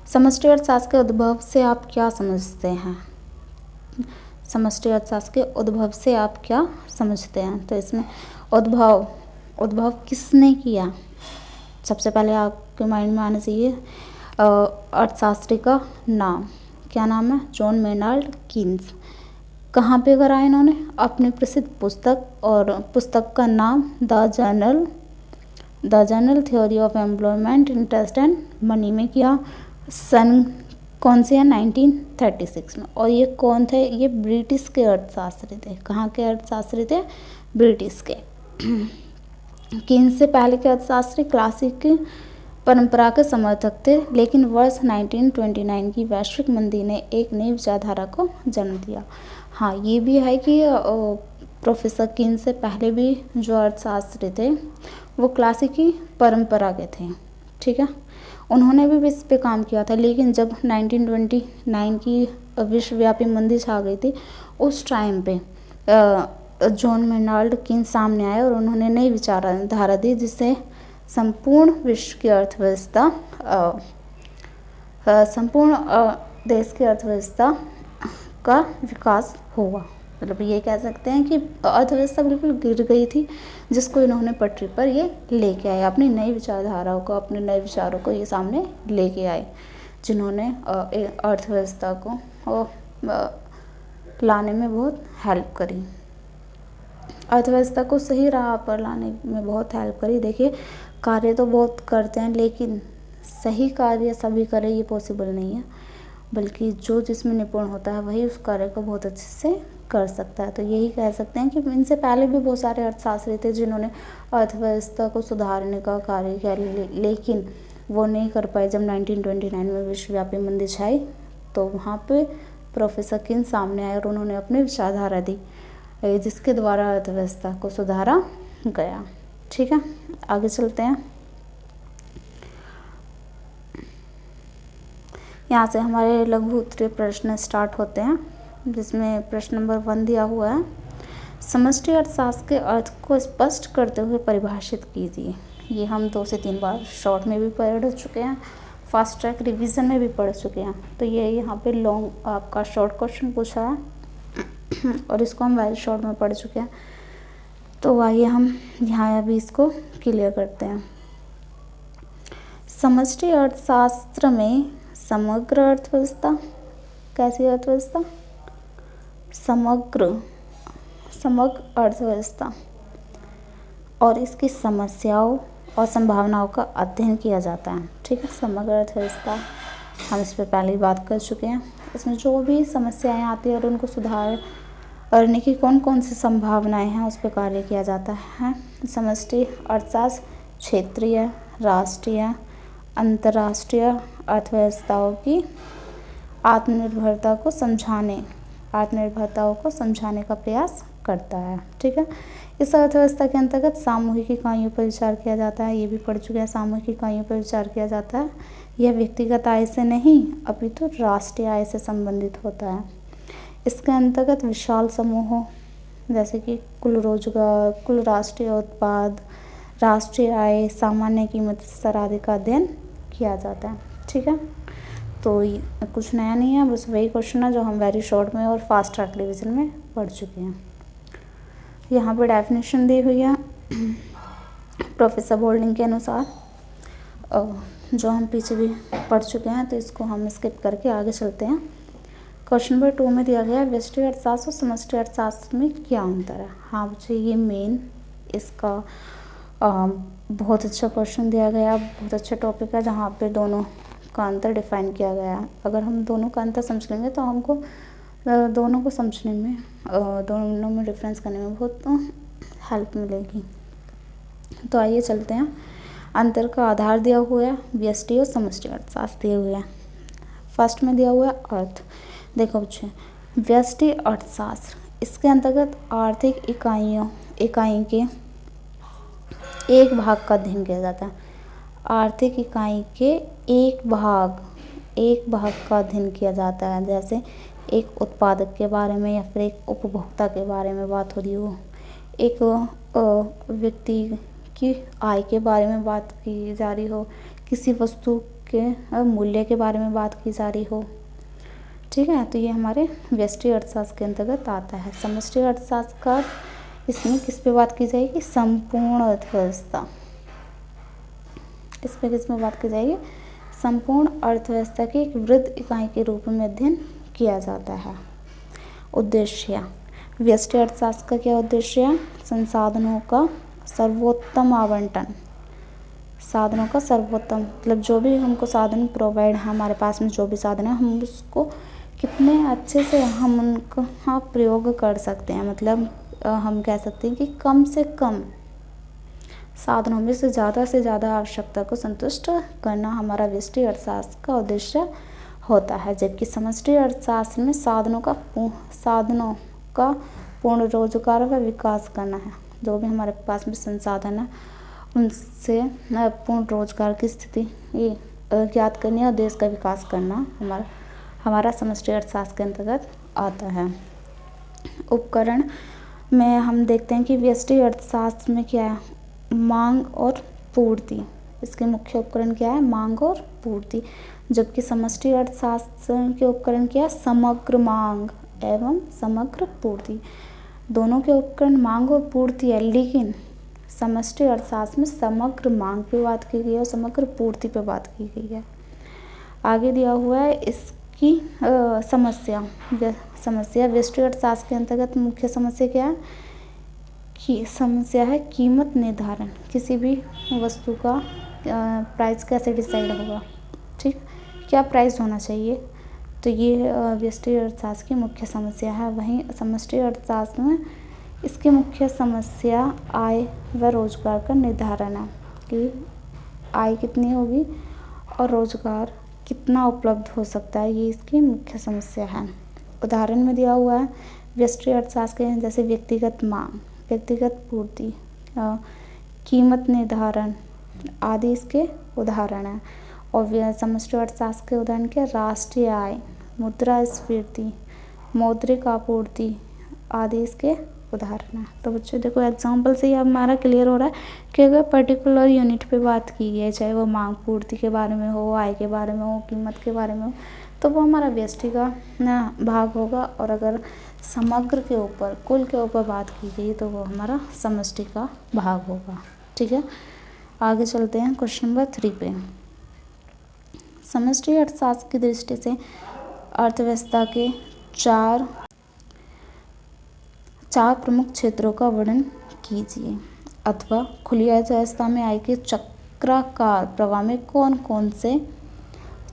समष्टि अर्थशास्त्र के उद्भव से आप क्या समझते हैं? समष्टि अर्थशास्त्र के उद्भव से आप क्या समझते हैं? तो इसमें उद्भव किसने किया? सबसे पहले आपके माइंड में आना चाहिए अर्थशास्त्री का नाम, क्या नाम है? John Maynard Keynes. कहाँ पे कराया इन्होंने? अपनी प्रसिद्ध पुस्तक, और पुस्तक का नाम the general theory of employment, interest and money में किया। सन कौन से है? 1936 में। और ये कौन थे? ये ब्रिटिश के अर्थशास्त्री थे। कहाँ के अर्थशास्त्री थे? ब्रिटिश के। कीन्स से पहले के अर्थशास्त्री क्लासिक परंपरा के समर्थक थे, लेकिन वर्ष 1929 की वैश्विक मंदी ने एक नई विचारधारा को जन्म दिया। हाँ, ये भी है कि प्रोफेसर कीन्स से पहले भी जो अर्थशास्त्री थे वो क्लासिकी परंपरा के थे, ठीक है। उन्होंने भी इस पे काम किया था, लेकिन जब 1929 की विश्वव्यापी मंदी छा गई थी, उस टाइम पे जॉन मेनाल्ड कीन्स सामने आए और उन्होंने नई विचारधारा दी, जिससे संपूर्ण विश्व की अर्थव्यवस्था, संपूर्ण देश की अर्थव्यवस्था का विकास हुआ। मतलब ये कह सकते हैं कि अर्थव्यवस्था बिल्कुल गिर गई थी, जिसको इन्होंने पटरी पर ये लेके आए, अपनी नई विचारधाराओं को, अपने नए विचारों को ये सामने लेके आए, जिन्होंने अर्थव्यवस्था को लाने में बहुत हेल्प करी, अर्थव्यवस्था को सही राह पर लाने में बहुत हेल्प करी। देखिए, कार्य तो बहुत करते हैं, लेकिन सही कार्य सभी करें ये पॉसिबल नहीं है, बल्कि जो जिसमें निपुण होता है वही उस कार्य को बहुत अच्छे से कर सकता है। तो यही कह सकते हैं कि इनसे पहले भी बहुत सारे अर्थशास्त्री थे जिन्होंने अर्थव्यवस्था को सुधारने का कार्य किया, लेकिन वो नहीं कर पाए। जब 1929 में विश्वव्यापी मंदी छाई, तो वहाँ पे प्रोफेसर कीन्स सामने आए और उन्होंने अपनी विचारधारा दी, जिसके द्वारा अर्थव्यवस्था को सुधारा गया। ठीक है, आगे चलते हैं। यहाँ से हमारे लघु उत्तरीय प्रश्न स्टार्ट होते हैं, जिसमें प्रश्न नंबर 1 दिया हुआ है, समष्टि अर्थशास्त्र के अर्थ को स्पष्ट करते हुए परिभाषित कीजिए। ये हम 2 से 3 बार शॉर्ट में भी पढ़ चुके हैं, फास्ट ट्रैक रिवीजन में भी पढ़ चुके हैं। तो ये यहाँ पे लॉन्ग आपका शॉर्ट क्वेश्चन पूछा है और इसको हम वेरी शॉर्ट में पढ़ चुके हैं। तो आइए हम यहाँ अभी इसको क्लियर करते हैं। समष्टि अर्थशास्त्र में समग्र अर्थव्यवस्था, कैसी अर्थव्यवस्था? समग्र अर्थव्यवस्था और इसकी समस्याओं और संभावनाओं का अध्ययन किया जाता है। ठीक है, समग्र अर्थव्यवस्था हम इस पर पहले ही बात कर चुके हैं। इसमें जो भी समस्याएं आती हैं और उनको सुधारने की कौन कौन सी संभावनाएं हैं, उस पर कार्य किया जाता है। समष्टि अर्थशास्त्र क्षेत्रीय, राष्ट्रीय, अंतर्राष्ट्रीय अर्थव्यवस्थाओं की आत्मनिर्भरताओं को समझाने का प्रयास करता है। ठीक है, इस अर्थव्यवस्था के अंतर्गत सामूहिक इकाइयों पर विचार किया जाता है। ये भी पढ़ चुके हैं, सामूहिक इकाइयों पर विचार किया जाता है। यह व्यक्तिगत आय से नहीं अपितु राष्ट्रीय आय से संबंधित होता है। इसके अंतर्गत विशाल समूहों जैसे कि कुल रोजगार, कुल राष्ट्रीय उत्पाद, राष्ट्रीय आय, सामान्य कीमत स्तर आदि का अध्ययन किया जाता है। ठीक है, तो कुछ नया नहीं है, बस वही क्वेश्चन है जो हम वेरी शॉर्ट में और फास्ट ट्रैक रिवीजन में पढ़ चुके हैं। यहाँ पर डेफिनेशन दी हुई है प्रोफेसर बोल्डिंग के अनुसार, जो हम पीछे भी पढ़ चुके हैं, तो इसको हम स्किप करके आगे चलते हैं। क्वेश्चन नंबर 2 में दिया गया है व्यष्टि अर्थशास्त्र और समष्टि अर्थशास्त्र में क्या अंतर है। हाँ बच्चे, ये मेन इसका बहुत अच्छा क्वेश्चन दिया गया, बहुत अच्छा टॉपिक है, जहाँ पे दोनों का अंतर डिफाइन किया गया है। अगर हम दोनों का अंतर समझ लेंगे तो हमको दोनों को समझने में, दोनों में डिफरेंस करने में बहुत हेल्प मिलेगी। तो आइए चलते हैं। अंतर का आधार दिया हुआ है व्यष्टि और समष्टि अर्थशास्त्र दिए हुए हैं। फर्स्ट में दिया हुआ है अर्थ। देखो बच्चे, व्यष्टि अर्थशास्त्र, इसके अंतर्गत आर्थिक इकाई के एक भाग का अध्ययन किया जाता है। आर्थिक इकाई के एक भाग का अध्ययन किया जाता है, जैसे एक उत्पादक के बारे में या फिर एक उपभोक्ता के बारे में बात हो रही हो, एक व्यक्ति की आय के बारे में बात की जा रही हो, किसी वस्तु के मूल्य के बारे में बात की जा रही हो। ठीक है, तो ये हमारे व्यष्टि अर्थशास्त्र के अंतर्गत आता है। समष्टि अर्थशास्त्र का इसमें किस पे बात की जाएगी? संपूर्ण अर्थव्यवस्था, इस पैकेज में बात की जाएगी संपूर्ण अर्थव्यवस्था की एक वृद्ध इकाई के रूप में अध्ययन किया जाता है। उद्देश्य, व्यष्टि अर्थशास्त्र का क्या उद्देश्य है? संसाधनों का सर्वोत्तम आवंटन, साधनों का सर्वोत्तम मतलब जो भी हमको साधन प्रोवाइड है, हमारे पास में जो भी साधन है हम उसको कितने अच्छे से हम उनका प्रयोग कर सकते हैं। मतलब हम कह सकते हैं कि कम से कम साधनों में से ज़्यादा आवश्यकता को संतुष्ट करना हमारा व्यष्टि अर्थशास्त्र का उद्देश्य होता है। जबकि समष्टि अर्थशास्त्र में साधनों का पूर्ण रोजगार व विकास करना है। जो भी हमारे पास में संसाधन है उनसे पूर्ण रोजगार की स्थिति ज्ञात करनी और देश का विकास करना हमारा समष्टि अर्थशास्त्र के अंतर्गत आता है। उपकरण में हम देखते हैं कि व्यष्टि अर्थशास्त्र में क्या है? मांग और पूर्ति। इसके मुख्य उपकरण क्या है? मांग और पूर्ति। जबकि समष्टि अर्थशास्त्र के उपकरण क्या है? समग्र मांग एवं समग्र पूर्ति। दोनों के उपकरण मांग और पूर्ति है, लेकिन समष्टि अर्थशास्त्र में समग्र मांग पे बात की गई है और समग्र पूर्ति पे बात की गई है। आगे दिया हुआ है इसकी समस्या व्यष्टि अर्थशास्त्र के अंतर्गत मुख्य समस्या क्या है? कि समस्या है कीमत निर्धारण। किसी भी वस्तु का प्राइस कैसे डिसाइड होगा, ठीक, क्या प्राइस होना चाहिए, तो ये व्यष्टि अर्थशास्त्र की मुख्य समस्या है। वहीं समष्टि अर्थशास्त्र में इसकी मुख्य समस्या आय व रोजगार का निर्धारण है कि आय कितनी होगी और रोजगार कितना उपलब्ध हो सकता है, ये इसकी मुख्य समस्या है। उदाहरण में दिया हुआ है व्यष्टि अर्थशास्त्र के जैसे व्यक्तिगत मांग, व्यक्तिगत पूर्ति, कीमत निर्धारण आदि इसके उदाहरण हैं। और समष्टि अर्थशास्त्र के उदाहरण क्या? राष्ट्रीय आय, मुद्रास्फीति, मौद्रिक आपूर्ति आदि इसके उदाहरण हैं। तो बच्चों देखो एग्जाम्पल से ही हमारा क्लियर हो रहा है कि अगर पर्टिकुलर यूनिट पे बात की है, चाहे वो मांग पूर्ति के बारे में हो, आय के बारे में हो, कीमत के बारे में हो, तो वो हमारा व्यष्टि का भाग होगा। और अगर समग्र के ऊपर, कुल के ऊपर बात की गई तो वो हमारा समष्टि का भाग होगा। ठीक है, आगे चलते हैं क्वेश्चन नंबर 3 पे। समष्टि अर्थशास्त्र की दृष्टि से अर्थव्यवस्था के चार प्रमुख क्षेत्रों का वर्णन कीजिए, अथवा खुली अर्थव्यवस्था में आय के चक्राकार प्रवाह में कौन कौन से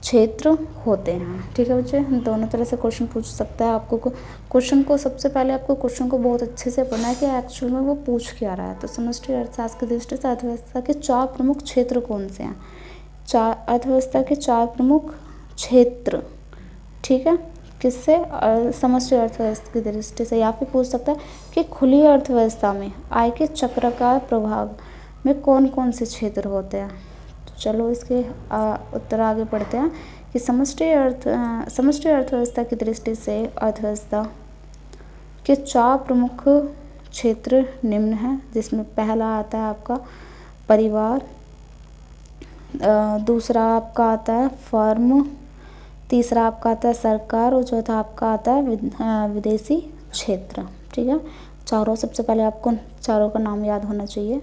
क्षेत्र होते हैं। ठीक है बच्चे, दोनों तरह से क्वेश्चन पूछ सकता है। आपको क्वेश्चन को सबसे पहले आपको क्वेश्चन को बहुत अच्छे से पढ़ना है कि एक्चुअल में वो पूछ क्या रहा है। तो समष्टि अर्थशास्त्र की दृष्टि से अर्थव्यवस्था के 4 प्रमुख क्षेत्र कौन से हैं? अर्थव्यवस्था के 4 प्रमुख क्षेत्र, ठीक है, किससे? समष्टि अर्थव्यवस्था की दृष्टि से। या फिर पूछ सकता है कि खुली अर्थव्यवस्था में आय के चक्राकार प्रभाव में कौन कौन से क्षेत्र होते हैं। तो चलो इसके उत्तर आगे पढ़ते हैं कि समष्टि अर्थव्यवस्था की दृष्टि से अर्थव्यवस्था के 4 प्रमुख क्षेत्र निम्न हैं, जिसमें पहला आता है आपका परिवार, दूसरा आपका आता है फर्म, तीसरा आपका आता है सरकार और चौथा आपका आता है विदेशी क्षेत्र। ठीक है, चारों सबसे पहले आपको चारों का नाम याद होना चाहिए।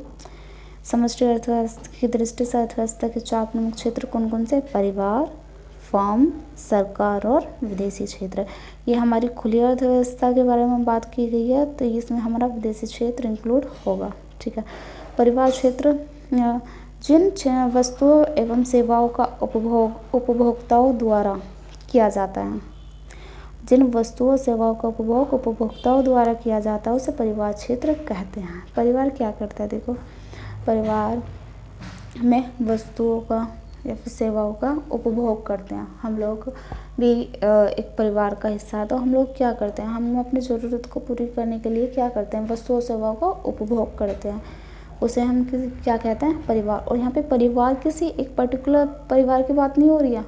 समष्टि अर्थव्यवस्था की दृष्टि से अर्थव्यवस्था के 4 प्रमुख क्षेत्र कौन कौन से? परिवार, फर्म, सरकार और विदेशी क्षेत्र। ये हमारी खुली अर्थव्यवस्था के बारे में बात की गई है, तो इसमें हमारा विदेशी क्षेत्र इंक्लूड होगा। ठीक है, परिवार क्षेत्र जिन वस्तुओं एवं सेवाओं का उपभोग उपभोक्ताओं द्वारा किया जाता है, जिन वस्तुओं सेवाओं का उपभोग उपभोक्ताओं द्वारा किया जाता है उसे परिवार क्षेत्र कहते हैं। परिवार क्या करता है? देखो, परिवार में वस्तुओं का या फिर सेवाओं का उपभोग करते हैं। हम लोग भी एक परिवार का हिस्सा है, तो हम लोग क्या करते हैं? हम अपनी ज़रूरत को पूरी करने के लिए क्या करते हैं? वस्तुओं सेवाओं का उपभोग करते हैं। उसे हम क्या कहते हैं? परिवार। और यहाँ पे परिवार किसी एक पर्टिकुलर परिवार की बात नहीं हो रही है।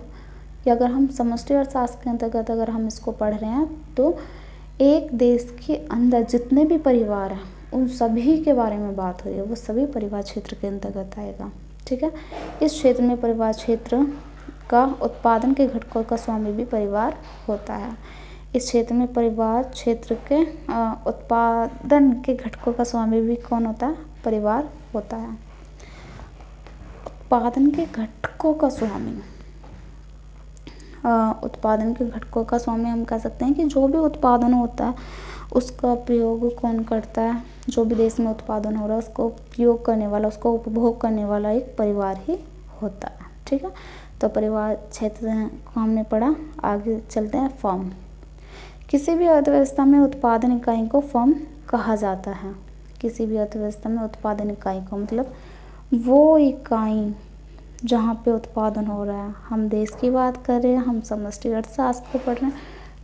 कि अगर हम समष्टि अर्थशास्त्र के अंतर्गत अगर हम इसको पढ़ रहे हैं तो एक देश के अंदर जितने भी परिवार हैं उन सभी के बारे में बात हो रही है, वो सभी परिवार क्षेत्र के अंतर्गत आएगा। ठीक है, इस क्षेत्र में परिवार क्षेत्र का उत्पादन के घटकों का स्वामी भी परिवार होता है। इस क्षेत्र में परिवार क्षेत्र के उत्पादन के घटकों का स्वामी भी कौन होता है? परिवार होता है। उत्पादन के घटकों का स्वामी। उत्पादन के घटकों का स्वामी हम कह सकते हैं कि जो भी उत्पादन होता है उसका उपयोग कौन करता है, जो भी देश में उत्पादन हो रहा है उसको उपयोग करने वाला, उसको उपभोग करने वाला एक परिवार ही होता है। ठीक है, तो परिवार क्षेत्र को हमने पढ़ा। आगे चलते हैं फर्म। किसी भी अर्थव्यवस्था में उत्पादन इकाई को फर्म कहा जाता है। किसी भी अर्थव्यवस्था में उत्पादन इकाई को मतलब वो इकाई जहाँ पे उत्पादन हो रहा है। हम देश की बात कर रहे हैं, हम समष्टि अर्थशास्त्र को पढ़ रहे हैं,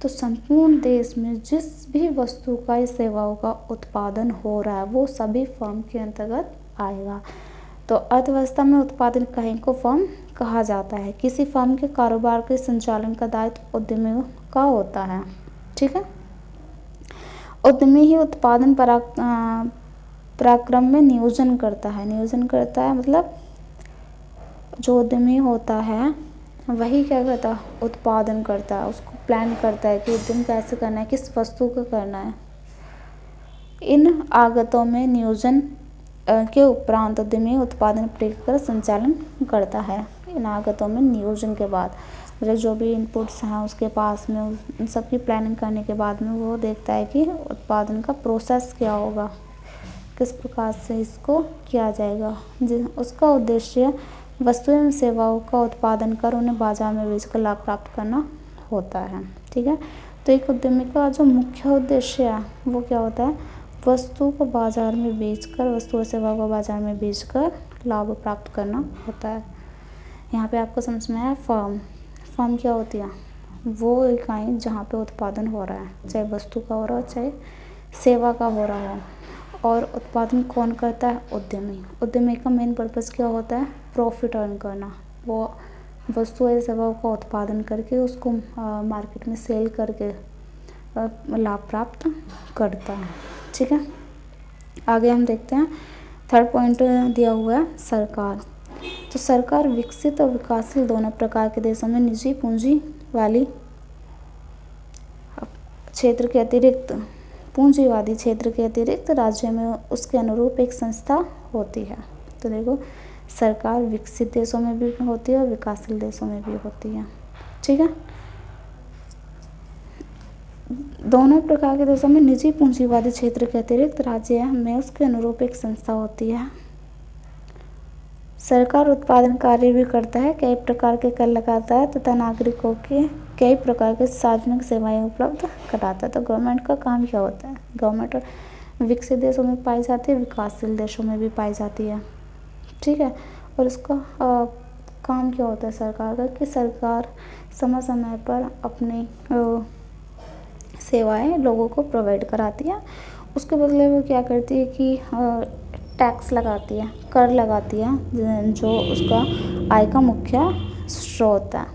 तो संपूर्ण देश में जिस भी वस्तु का या सेवाओं का उत्पादन हो रहा है वो सभी फर्म के अंतर्गत आएगा। तो अर्थव्यवस्था में उत्पादन इकाई को फर्म कहा जाता है। किसी फर्म के कारोबार के संचालन का दायित्व उद्यमियों का होता है। ठीक है, उद्यमी ही उत्पादन पराक्रम में नियोजन करता है। नियोजन करता है मतलब जो उद्यमी होता है वही क्या करता है, उत्पादन करता है, उसको प्लान करता है कि उद्यम कैसे करना है, किस वस्तु को करना है। इन आगतों में नियोजन के उपरांत उद्यमी उत्पादन प्रक्रिया का संचालन करता है। इन आगतों में नियोजन के बाद मतलब जो भी इनपुट्स हैं उसके पास में उन सब की प्लानिंग करने के बाद में वो देखता है कि उत्पादन का प्रोसेस क्या होगा, किस प्रकार से इसको किया जाएगा। उसका उद्देश्य वस्तुएं एवं सेवाओं का उत्पादन कर उन्हें बाजार में बेचकर लाभ प्राप्त करना होता है। ठीक है, तो एक उद्यमी का जो मुख्य उद्देश्य है वो क्या होता है, वस्तु को बाजार में बेचकर, वस्तु और सेवा को बाजार में बेचकर लाभ प्राप्त करना होता है। यहाँ पे आपको समझ में आया फर्म। फर्म क्या होती है, वो इकाई जहाँ पे उत्पादन हो रहा है, चाहे वस्तु का हो रहा हो चाहे सेवा का हो रहा हो, और उत्पादन कौन करता है, उद्यमी। उद्यमी का मेन पर्पस क्या होता है, प्रॉफिट अर्न करना। वो वस्तु या सेवाओं का उत्पादन करके उसको मार्केट में सेल करके लाभ प्राप्त करता है। ठीक है, आगे हम देखते हैं थर्ड पॉइंट दिया हुआ है सरकार। तो सरकार विकसित और विकासशील दोनों प्रकार के देशों में निजी पूंजी वाली क्षेत्र के अतिरिक्त पूंजीवादी क्षेत्र के अतिरिक्त राज्य में उसके अनुरूप एक संस्था होती है। तो देखो सरकार विकसित देशों में भी होती है और विकासशील देशों में भी होती है। ठीक है, दोनों प्रकार के देशों में निजी पूंजीवादी क्षेत्र के अतिरिक्त राज्य में उसके अनुरूप एक संस्था होती है। सरकार उत्पादन कार्य भी करता है, कई प्रकार के कर लगाता है तथा नागरिकों के कई प्रकार के सार्वजनिक सेवाएं उपलब्ध कराता है। तो गवर्नमेंट का काम क्या होता है, गवर्नमेंट विकसित देशों में पाई जाती है, विकासशील देशों में भी पाई जाती है। ठीक है, और उसका काम क्या होता है सरकार का, कि सरकार समय समय पर अपनी सेवाएं लोगों को प्रोवाइड कराती है। उसके बदले वो क्या करती है कि टैक्स लगाती है, कर लगाती है, जो उसका आय का मुख्य स्रोत है।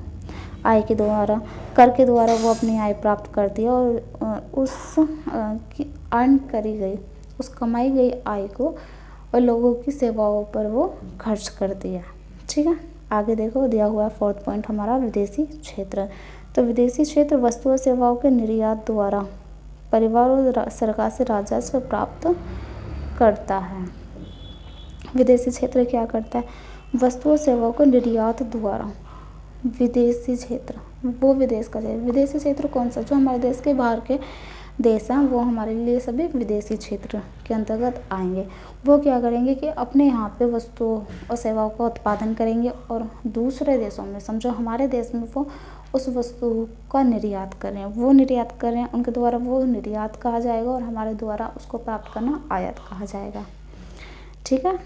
आय के द्वारा, कर के द्वारा वो अपनी आय प्राप्त करती है और उस अर्न करी गई, उस कमाई गई आय को और लोगों की सेवाओं पर वो खर्च करती है। ठीक है, आगे देखो दिया हुआ है फोर्थ पॉइंट हमारा विदेशी क्षेत्र। तो विदेशी क्षेत्र वस्तु और सेवाओं के निर्यात द्वारा परिवार और सरकार से राजस्व प्राप्त करता है। विदेशी क्षेत्र क्या करता है, वस्तु और सेवाओं को निर्यात द्वारा। विदेशी क्षेत्र वो विदेश का क्षेत्र, विदेशी क्षेत्र कौन सा, जो हमारे देश के बाहर के देश हैं वो हमारे लिए सभी विदेशी क्षेत्र के अंतर्गत आएंगे। वो क्या करेंगे कि अपने यहाँ पे वस्तुओं और सेवाओं का उत्पादन करेंगे और दूसरे देशों में, समझो हमारे देश में वो उस वस्तु का निर्यात कर रहे हैं, वो निर्यात कर रहे हैं, उनके द्वारा वो निर्यात कहा जाएगा और हमारे द्वारा उसको प्राप्त करना आयात कहा जाएगा। ठीक है,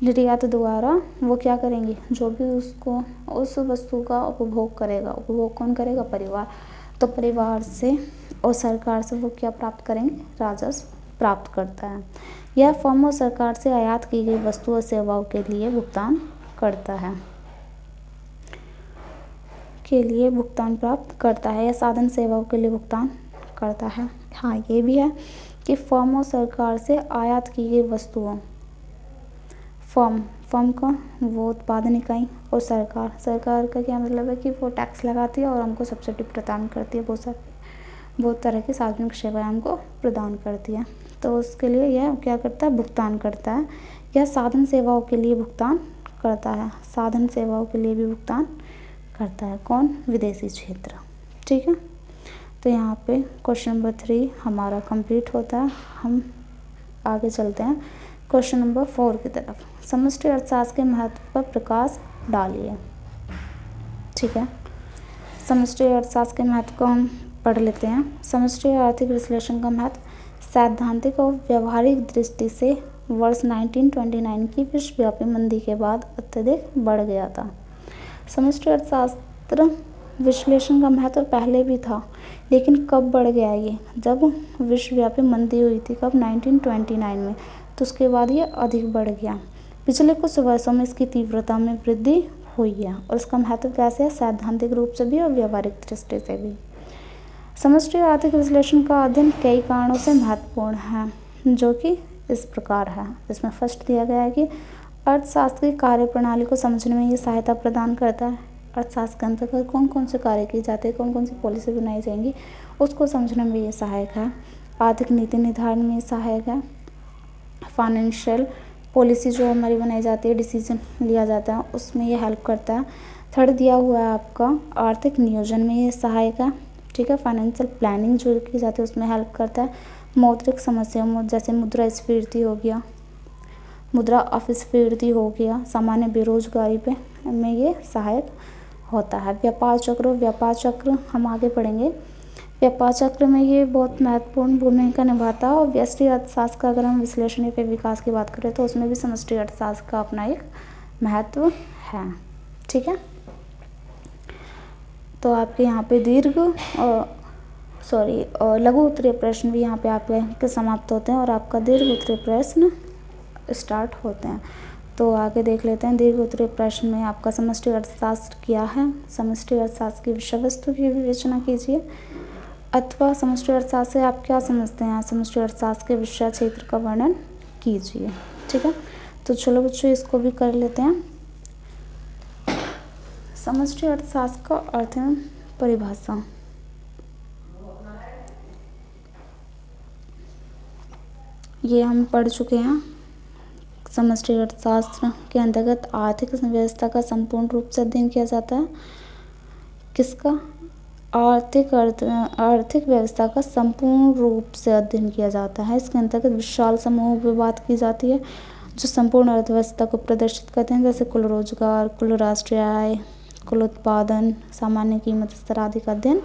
निर्यात द्वारा वो क्या करेंगे, जो भी उसको उस वस्तु का उपभोग करेगा, उपभोग कौन करेगा, परिवार। तो परिवार से और सरकार से वो क्या प्राप्त करेंगे, राजस्व प्राप्त करता है। यह फर्म और सरकार से आयात की गई वस्तु और सेवाओं के लिए भुगतान करता है, के लिए भुगतान प्राप्त करता है, या साधन सेवाओं के लिए भुगतान करता है। हाँ, ये भी है कि फर्म और सरकार से आयात की गई वस्तुओं, फर्म का वो उत्पादन इकाई, और सरकार का क्या मतलब है कि वो टैक्स लगाती है और हमको सब्सिडी प्रदान करती है, बहुत तरह की सार्वजनिक सेवाएं हमको प्रदान करती है। तो उसके लिए यह क्या करता है, भुगतान करता है, या साधन सेवाओं के लिए भुगतान करता है, साधन सेवाओं के लिए भी भुगतान करता है। कौन? विदेशी क्षेत्र। ठीक है, तो यहाँ पे क्वेश्चन नंबर 3 हमारा कंप्लीट होता है। हम आगे चलते हैं क्वेश्चन नंबर 4 की तरफ। समष्टि अर्थशास्त्र के महत्व पर प्रकाश डालिए। ठीक है, समष्टि अर्थशास्त्र के महत्व को हम पढ़ लेते हैं। समष्टि आर्थिक विश्लेषण का महत्व सैद्धांतिक और व्यवहारिक दृष्टि से वर्ष 1929 की विश्वव्यापी मंदी के बाद अत्यधिक बढ़ गया था। समष्टि अर्थशास्त्र विश्लेषण का महत्व पहले भी था, लेकिन कब बढ़ गया ये? जब विश्वव्यापी मंदी हुई थी। कब? 1929 में। तो उसके बाद ये अधिक बढ़ गया। पिछले कुछ वर्षों में इसकी तीव्रता में वृद्धि हुई है और इसका महत्व कैसे है? सैद्धांतिक रूप से भी और व्यवहारिक दृष्टि से भी। समष्टि आर्थिक विश्लेषण का अध्ययन कई कारणों से महत्वपूर्ण है, जो कि इस प्रकार है। इसमें फर्स्ट दिया गया है कि अर्थशास्त्र की कार्यप्रणाली को समझने में ये सहायता प्रदान करता है। अर्थशास्त्र के अंतर्गत कौन कौन से कार्य किए जाते हैं, कौन कौन सी पॉलिसी बनाई जाएंगी, उसको समझने में ये सहायक है। आर्थिक नीति निर्धारण में सहायक है। फाइनेंशियल पॉलिसी जो हमारी बनाई जाती है, डिसीजन लिया जाता है, उसमें ये हेल्प करता है। थर्ड दिया हुआ है आपका आर्थिक नियोजन में ये सहायक है। ठीक है, फाइनेंशियल प्लानिंग जो की जाती है उसमें हेल्प करता है। मौद्रिक समस्याओं जैसे मुद्रास्फीति हो गया, मुद्रा अपस्फीति हो गया, सामान्य बेरोजगारी पे में ये सहायक होता है। व्यापार चक्र हम आगे पढ़ेंगे। व्यापार चक्र में ये बहुत महत्वपूर्ण भूमिका निभाता है। और व्यष्टि अर्थशास्त्र का अगर हम विश्लेषण पे विकास की बात करें तो उसमें भी समष्टि अर्थशास्त्र का अपना एक महत्व है। ठीक है, तो आपके यहाँ पे लघु उत्तरीय प्रश्न भी यहाँ पे आपके समाप्त होते हैं और आपका दीर्घ उत्तरीय प्रश्न स्टार्ट होते हैं। तो आगे देख लेते हैं। दीर्घ उत्तरीय प्रश्न में आपका समष्टि अर्थशास्त्र क्या है, समष्टि अर्थशास्त्र की विषय वस्तु की विवेचना कीजिए, अथवा समष्टि अर्थशास्त्र से आप क्या समझते हैं, समष्टि अर्थशास्त्र के विषय क्षेत्र का वर्णन कीजिए। ठीक है, तो चलो बच्चों इसको भी कर लेते हैं। समष्टि अर्थशास्त्र का अर्थ एवं परिभाषा। ये हम पढ़ चुके हैं। समष्टि अर्थशास्त्र के अंतर्गत आर्थिक व्यवस्था का संपूर्ण रूप से अध्ययन किया जाता है। किसका? आर्थिक व्यवस्था का संपूर्ण रूप से अध्ययन किया जाता है। इसके अंतर्गत विशाल समूह पर बात की जाती है जो संपूर्ण अर्थव्यवस्था को प्रदर्शित करते हैं, जैसे कुल रोजगार, कुल राष्ट्रीय आय, कुल उत्पादन, सामान्य कीमत स्तर आदि का अध्ययन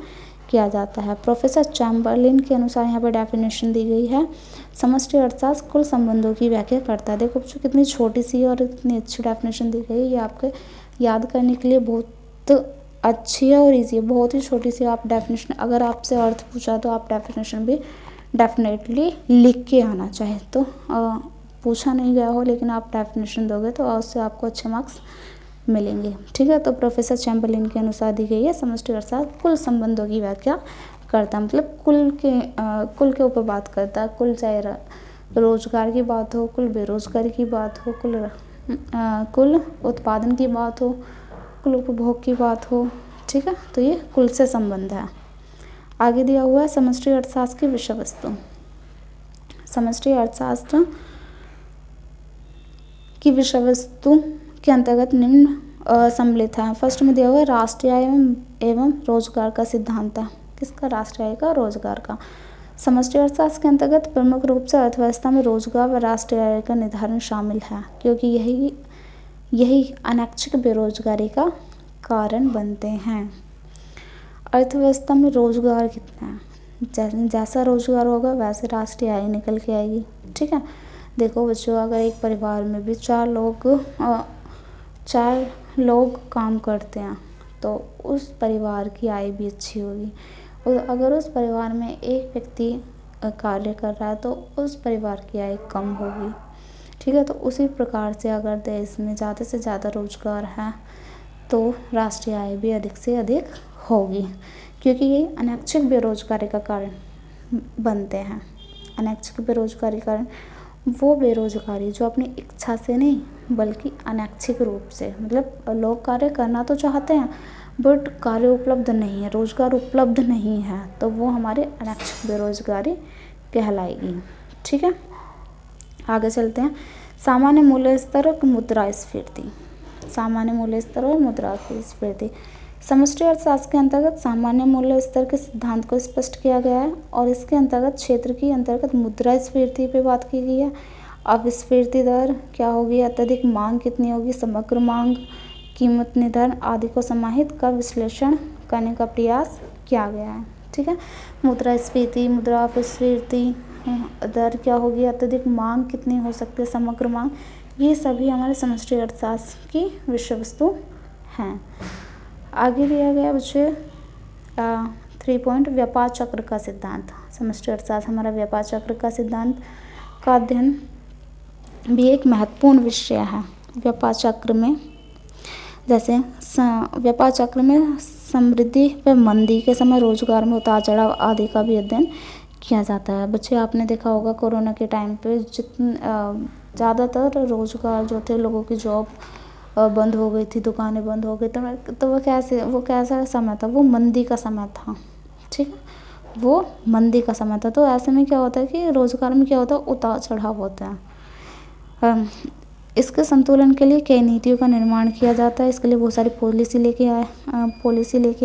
किया जाता है। प्रोफेसर चैम्बरलिन के अनुसार यहाँ पर डेफिनेशन दी गई है। समष्टि अर्थशास्त्र कुल संबंधों की व्याख्या करता है। देखो बच्चों कितनी छोटी सी और इतनी अच्छी डेफिनेशन दी गई है। ये आपके याद करने के लिए बहुत अच्छी है और इजी है। बहुत ही छोटी सी आप डेफिनेशन, अगर आपसे अर्थ पूछा तो आप डेफिनेशन भी डेफिनेटली लिख के आना चाहे तो पूछा नहीं गया हो, लेकिन आप डेफिनेशन दोगे तो उससे आपको अच्छे मार्क्स मिलेंगे। ठीक है, तो प्रोफेसर चैम्बरलिन के अनुसार दी गई है समष्टि अर्थशास्त्र कुल संबंधों की व्याख्या करता है, मतलब कुल के ऊपर बात करता है। कुल चाहे रोजगार की बात हो, कुल बेरोजगारी की बात हो, कुल उत्पादन की बात हो, कुल उपभोग की बात हो। ठीक है, तो ये कुल से संबंध है। आगे दिया हुआ है समष्टि अर्थशास्त्र की विषय वस्तु। समष्टि अर्थशास्त्र की विषय वस्तु के अंतर्गत निम्न सम्मिलित है। फर्स्ट में दिया हुआ है राष्ट्रीय आय एवं रोजगार का सिद्धांत। किसका? राष्ट्रीय आय का, रोजगार का। समष्टि अर्थशास्त्र के अंतर्गत प्रमुख रूप से अर्थव्यवस्था में रोजगार व राष्ट्रीय आय का निर्धारण शामिल है, क्योंकि यही अनैच्छिक बेरोजगारी का कारण बनते हैं। अर्थव्यवस्था में रोजगार कितना है, जैसा रोजगार होगा वैसे राष्ट्रीय आय निकल के आएगी। ठीक है, देखो बच्चों, अगर एक परिवार में भी चार लोग काम करते हैं तो उस परिवार की आय भी अच्छी होगी, और अगर उस परिवार में एक व्यक्ति कार्य कर रहा है तो उस परिवार की आय कम होगी। ठीक है, तो उसी प्रकार से अगर देश में ज़्यादा से ज़्यादा रोजगार है तो राष्ट्रीय आय भी अधिक से अधिक होगी, क्योंकि ये अनैच्छिक बेरोजगारी का कारण बनते हैं। अनैच्छिक बेरोजगारी का कारण वो बेरोजगारी जो अपनी इच्छा से नहीं बल्कि अनैच्छिक रूप से, मतलब लोग कार्य करना तो चाहते हैं बट कार्य उपलब्ध नहीं है, रोजगार उपलब्ध नहीं है, तो वो हमारे अनैच्छिक बेरोजगारी कहलाएगी। ठीक है, आगे चलते हैं। सामान्य मूल्य स्तर और मुद्रास्फीति। सामान्य मूल्य स्तर और मुद्रास्फीति। समष्टि अर्थशास्त्र के अंतर्गत सामान्य मूल्य स्तर के सिद्धांत को स्पष्ट किया गया है और इसके अंतर्गत क्षेत्र की अंतर्गत मुद्रास्फीति पे बात की गई है। अपस्फीति दर क्या होगी, अत्यधिक मांग कितनी होगी, समग्र मांग, कीमत निर्धारण आदि को समाहित का विश्लेषण करने का प्रयास किया गया है। ठीक है, मुद्रास्फीति, मुद्रा अपस्फीति दर क्या होगी, अत्यधिक मांग कितनी हो सकती है, समग्र मांग, ये सभी हमारे समष्टि अर्थशास्त्र की विषय वस्तु हैं। आगे दिया गया बच्चे 3 पॉइंट व्यापार चक्र का सिद्धांत। समष्टि अर्थशास्त्र हमारा व्यापार चक्र का सिद्धांत का अध्ययन भी एक महत्वपूर्ण विषय है। व्यापार चक्र में जैसे व्यापार चक्र में समृद्धि व मंदी के समय रोजगार में उतार चढ़ाव आदि का भी अध्ययन किया जाता है। बच्चे आपने देखा होगा कोरोना के टाइम पे ज़्यादातर रोजगार जो थे, लोगों की जॉब बंद हो गई थी, दुकानें बंद हो गई, तो वो कैसा समय था, वो मंदी का समय था। ठीक है, वो मंदी का समय था। तो ऐसे में क्या होता है कि रोजगार में क्या होता है, उतार चढ़ाव होता है। इसके संतुलन के लिए कई नीतियों का निर्माण किया जाता है। इसके लिए बहुत सारी पॉलिसी लेके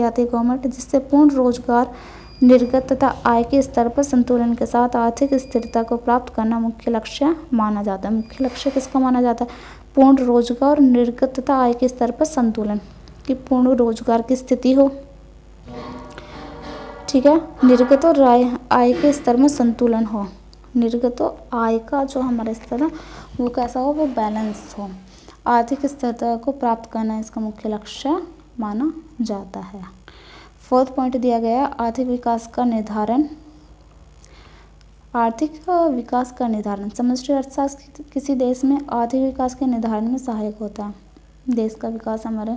आती है गवर्नमेंट, जिससे पूर्ण रोजगार, निर्गत तथा आय के स्तर पर संतुलन के साथ आर्थिक स्थिरता को प्राप्त करना मुख्य लक्ष्य माना जाता है। मुख्य लक्ष्य किसका माना जाता है, पूर्ण रोजगार और निर्गत तथा आय के स्तर पर संतुलन, कि पूर्ण रोजगार की स्थिति हो, ठीक है, निर्गत और आय के स्तर में संतुलन हो, निर्गत और आय का जो हमारा स्तर है वो कैसा हो, वो बैलेंस हो, आर्थिक स्थिरता को प्राप्त करना इसका मुख्य लक्ष्य माना जाता है। 4th पॉइंट दिया गया है आर्थिक विकास का निर्धारण। आर्थिक विकास का निर्धारण, समष्टि अर्थशास्त्र किसी देश में आर्थिक विकास के निर्धारण में सहायक होता है। देश का विकास हमारे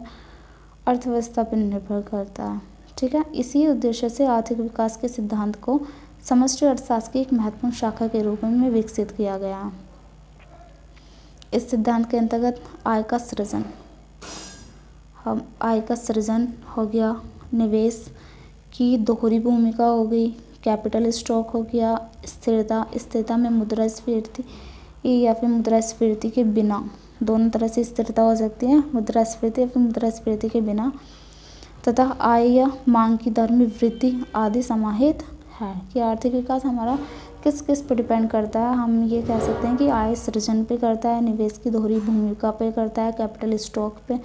अर्थव्यवस्था पर निर्भर करता है। ठीक है, इसी उद्देश्य से आर्थिक विकास के सिद्धांत को समष्टि अर्थशास्त्र की एक महत्वपूर्ण शाखा के रूप में विकसित किया गया। इस सिद्धांत के अंतर्गत आय का सृजन हो गया, निवेश की दोहरी भूमिका हो गई, कैपिटल स्टॉक हो गया, स्थिरता में मुद्रास्फीति या फिर मुद्रास्फीति के बिना, दोनों तरह से स्थिरता हो सकती है, मुद्रास्फीति या फिर मुद्रास्फीति के बिना, तथा आय या मांग की दर में वृद्धि आदि समाहित है। कि आर्थिक विकास हमारा किस किस पे डिपेंड करता है, हम ये कह सकते हैं कि आय सृजन पे करता है, निवेश की दोहरी भूमिका पे करता है, कैपिटल स्टॉक पे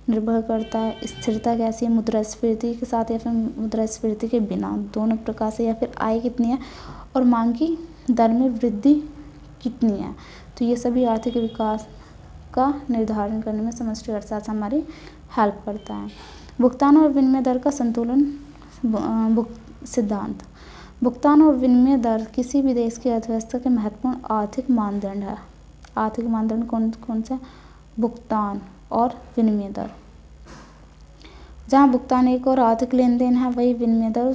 निर्भर करता है, स्थिरता कैसी है, मुद्रास्फीति के साथ या फिर मुद्रास्फीति के बिना, दोनों प्रकार से, या फिर आय कितनी है और मांग की दर में वृद्धि कितनी है। तो ये सभी आर्थिक विकास का निर्धारण करने में समष्टि अर्थशास्त्र हमारी हेल्प करता है। भुगतान और विनिमय दर का संतुलन सिद्धांत। भुगतान और विनिमय दर किसी भी देश की अर्थव्यवस्था के महत्वपूर्ण आर्थिक मानदंड है। आर्थिक मानदंड कौन कौन से, भुगतान और विनिमय दर। जहाँ भुगतान एक और आर्थिक लेन देन है, वही विनिमय दर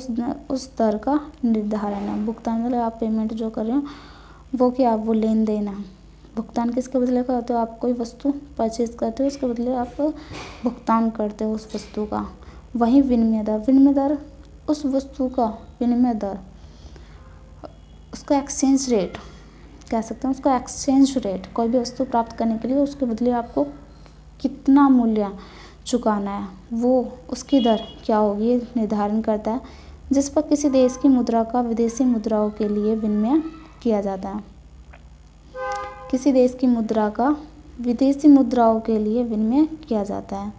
उस दर का निर्धारण है। भुगतान मतलब आप पेमेंट जो कर रहे हो वो क्या, वो लेन देन है। भुगतान किसके बदले का होता है, आप कोई वस्तु परचेज करते हो उसके बदले आप भुगतान करते हो उस वस्तु का। वही विनिमय दर उस वस्तु का विनिमय दर, उसका एक्सचेंज रेट कह सकते हैं, उसका एक्सचेंज रेट, कोई भी वस्तु प्राप्त करने के लिए उसके बदले आपको कितना मूल्य चुकाना है, वो उसकी दर क्या होगी निर्धारण करता है, जिस पर किसी देश की मुद्रा का विदेशी मुद्राओं के लिए विनिमय किया जाता है। किसी देश की मुद्रा का विदेशी मुद्राओं के लिए विनिमय किया जाता है।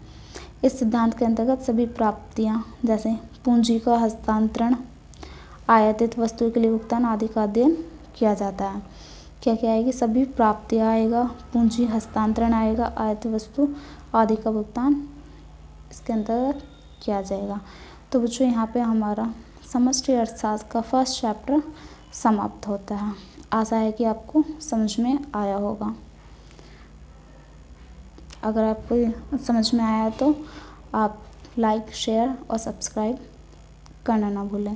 इस सिद्धांत के अंतर्गत सभी प्राप्तियां जैसे पूंजी का हस्तांतरण, आयातित वस्तु के लिए भुगतान आदि का अध्ययन किया जाता है। क्या क्या आएगी, सभी प्राप्तियां आएगा, पूंजी हस्तांतरण आएगा, आयातित वस्तु आदि का भुगतान इसके अंतर्गत किया जाएगा। तो बच्चों यहाँ पे हमारा समष्टि अर्थशास्त्र का फर्स्ट चैप्टर समाप्त होता है। आशा है कि आपको समझ में आया होगा। अगर आपको समझ में आया तो आप लाइक, शेयर और सब्सक्राइब करना ना भूलें।